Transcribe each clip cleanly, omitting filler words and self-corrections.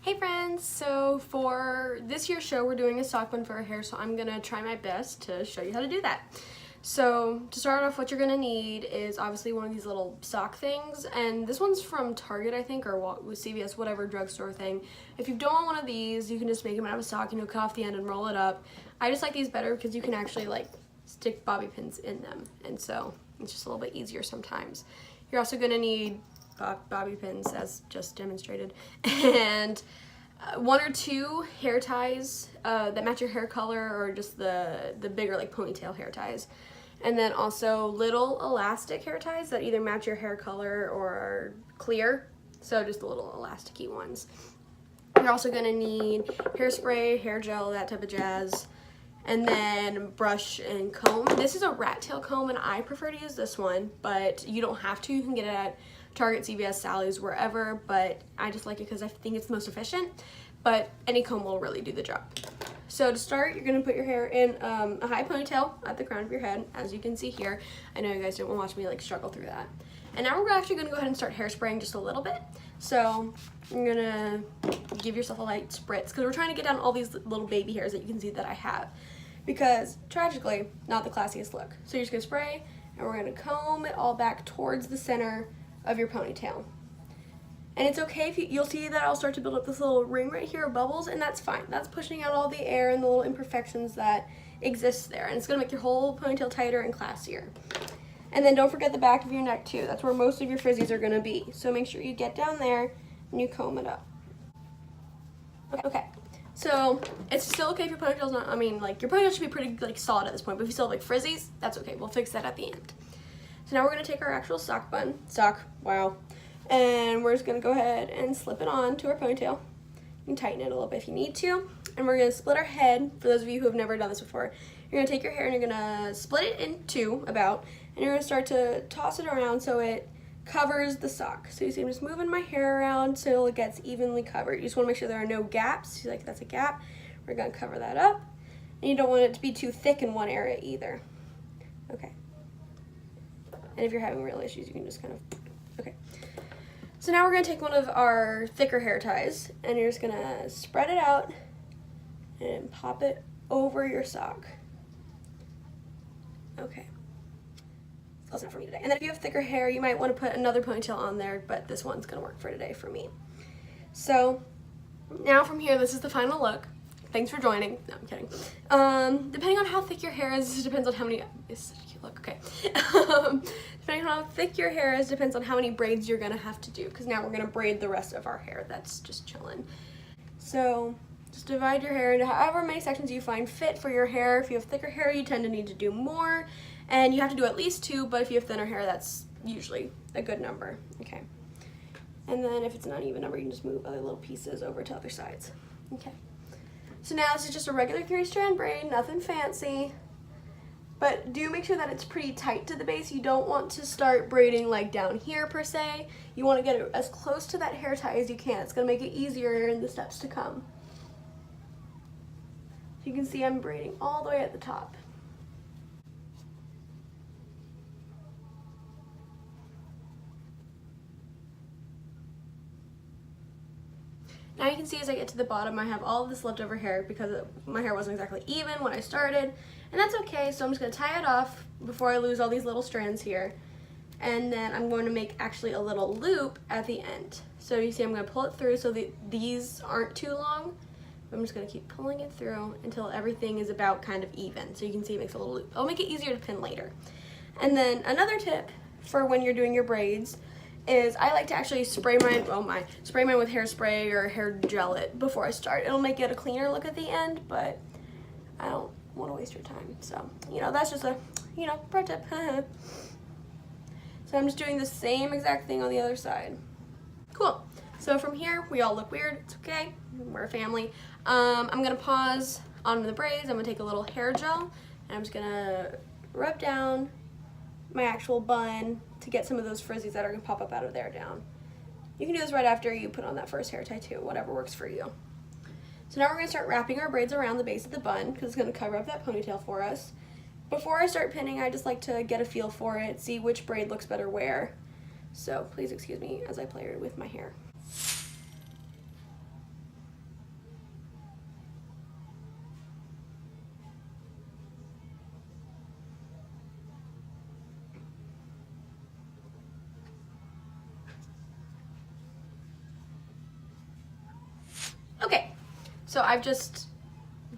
Hey friends, so for this year's show we're doing a sock bun for our hair, so I'm gonna try my best to show you how to do that. So to start off, what you're gonna need is obviously one of these little sock things, and this one's from Target I think, or with CVS, whatever drugstore thing. If you don't want one of these, you can just make them out of a sock, cut off the end and roll it up. I just like these better because you can actually like stick bobby pins in them, and so it's just a little bit easier sometimes. You're also gonna need bobby pins as just demonstrated, and one or two hair ties that match your hair color, or just the bigger like ponytail hair ties, and then also little elastic hair ties that either match your hair color or are clear, so just the little elasticy ones. You're also going to need hairspray, hair gel, that type of jazz, and then brush and comb. This is a rat tail comb and I prefer to use this one, but you don't have to. You can get it at Target, CVS, Sally's, wherever, but I just like it because I think it's the most efficient, but any comb will really do the job. So to start, you're going to put your hair in a high ponytail at the crown of your head, as you can see here. I know you guys don't want to watch me like struggle through that. And now we're actually going to go ahead and start hairspraying just a little bit. So you're going to give yourself a light spritz, because we're trying to get down all these little baby hairs that you can see that I have, because tragically, not the classiest look. So you're just going to spray, and we're going to comb it all back towards the center of your ponytail. And it's okay if you'll see that I'll start to build up this little ring right here of bubbles, and that's fine. That's pushing out all the air and the little imperfections that exist there, and it's going to make your whole ponytail tighter and classier. And then don't forget the back of your neck too. That's where most of your frizzies are going to be. So make sure you get down there and you comb it up. Okay. So it's still okay if your ponytail's not, your ponytail should be pretty like solid at this point, but if you still have like frizzies, that's okay. We'll fix that at the end. So now we're going to take our actual sock bun, wow, and we're just going to go ahead and slip it on to our ponytail. You can tighten it a little bit if you need to. And we're going to split our head. For those of you who have never done this before, you're going to take your hair and you're going to split it in two about, and you're going to start to toss it around so it covers the sock. So you see I'm just moving my hair around so it gets evenly covered. You just want to make sure there are no gaps. See, like that's a gap. We're going to cover that up. And you don't want it to be too thick in one area either. Okay. And if you're having real issues, you can just kind of, okay. So now we're going to take one of our thicker hair ties, and you're just going to spread it out and pop it over your sock. Okay. That's enough for me today. And then if you have thicker hair, you might want to put another ponytail on there, but this one's going to work for today for me. So now from here, this is the final look. Thanks for joining. No, I'm kidding. Depending on how thick your hair is, it depends on how many, it's such a cute look, okay. Depending on how thick your hair is, depends on how many braids you're gonna have to do, because now we're gonna braid the rest of our hair that's just chilling. So just divide your hair into however many sections you find fit for your hair. If you have thicker hair, you tend to need to do more, and you have to do at least two, but if you have thinner hair, that's usually a good number, okay. And then if it's an uneven number, you can just move other little pieces over to other sides, okay. So now this is just a regular 3-strand braid, nothing fancy, but do make sure that it's pretty tight to the base. You don't want to start braiding like down here per se. You want to get it as close to that hair tie as you can. It's going to make it easier in the steps to come. So you can see I'm braiding all the way at the top. Now you can see as I get to the bottom, I have all of this leftover hair because my hair wasn't exactly even when I started, and that's okay. So I'm just going to tie it off before I lose all these little strands here, and then I'm going to make actually a little loop at the end. So you see I'm going to pull it through so these aren't too long. I'm just going to keep pulling it through until everything is about kind of even. So you can see it makes a little loop. I'll make it easier to pin later. And then another tip for when you're doing your braids is I like to actually spray mine with hairspray or hair gel it before I start. It'll make it a cleaner look at the end, but I don't want to waste your time. So, that's just a, pro tip. So I'm just doing the same exact thing on the other side. Cool. So from here, we all look weird. It's okay. We're a family. I'm going to pause on the braids. I'm going to take a little hair gel, and I'm just going to rub down my actual bun to get some of those frizzies that are going to pop up out of there down. You can do this right after you put on that first hair tie too, whatever works for you. So now we're going to start wrapping our braids around the base of the bun because it's going to cover up that ponytail for us. Before I start pinning, I just like to get a feel for it, see which braid looks better where. So please excuse me as I play with my hair. So I've just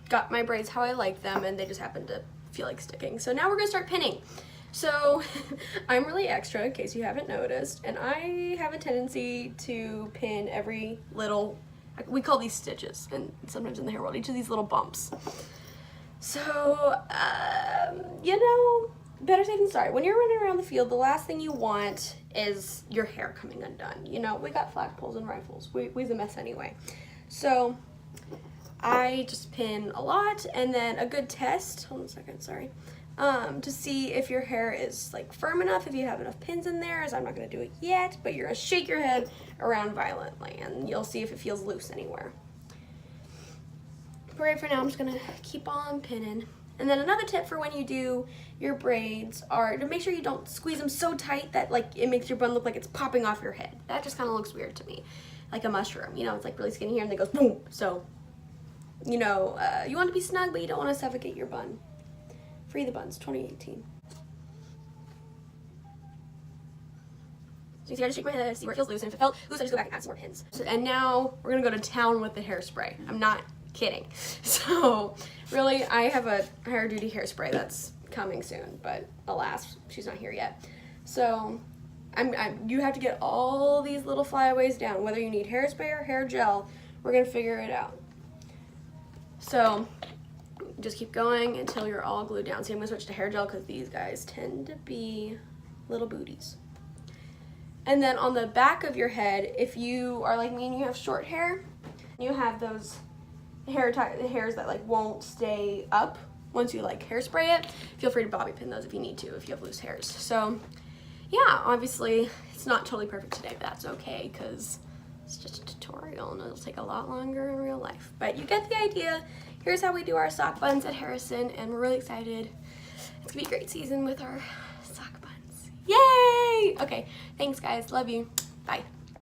got my braids how I like them, and they just happen to feel like sticking. So now we're gonna start pinning. So I'm really extra in case you haven't noticed, and I have a tendency to pin every little, we call these stitches, and sometimes in the hair world, each of these little bumps. So, you know, better safe than sorry. When you're running around the field, the last thing you want is your hair coming undone. You know, we got flagpoles and rifles. We's a mess anyway. So I just pin a lot, and then a good test, hold on a second, sorry, to see if your hair is like firm enough, if you have enough pins in there, as I'm not gonna do it yet, but you're gonna shake your head around violently and you'll see if it feels loose anywhere. But right for now, I'm just gonna keep on pinning. And then another tip for when you do your braids are to make sure you don't squeeze them so tight that like it makes your bun look like it's popping off your head. That just kind of looks weird to me, like a mushroom. You know, it's like really skinny here and then it goes boom. So, you know, you want to be snug, but you don't want to suffocate your bun. Free the Buns 2018. So you see, I just shake my head, see where it feels loose, and if it felt loose, I just go back and add some more pins. So, and now we're gonna go to town with the hairspray. I'm not kidding. So really, I have a higher duty hairspray that's coming soon, but alas, she's not here yet. So you have to get all these little flyaways down, whether you need hairspray or hair gel. We're gonna figure it out. So just keep going until you're all glued down. So I'm gonna switch to hair gel because these guys tend to be little booties. And then on the back of your head, if you are like me and you have short hair, you have those hairs that like won't stay up once you like hairspray it, feel free to bobby pin those if you need to, if you have loose hairs. So yeah, obviously it's not totally perfect today, but that's okay because it's just a tutorial and it'll take a lot longer in real life. But you get the idea. Here's how we do our sock buns at Harrison, and we're really excited. It's gonna be a great season with our sock buns. Yay! Okay, thanks guys, love you, bye.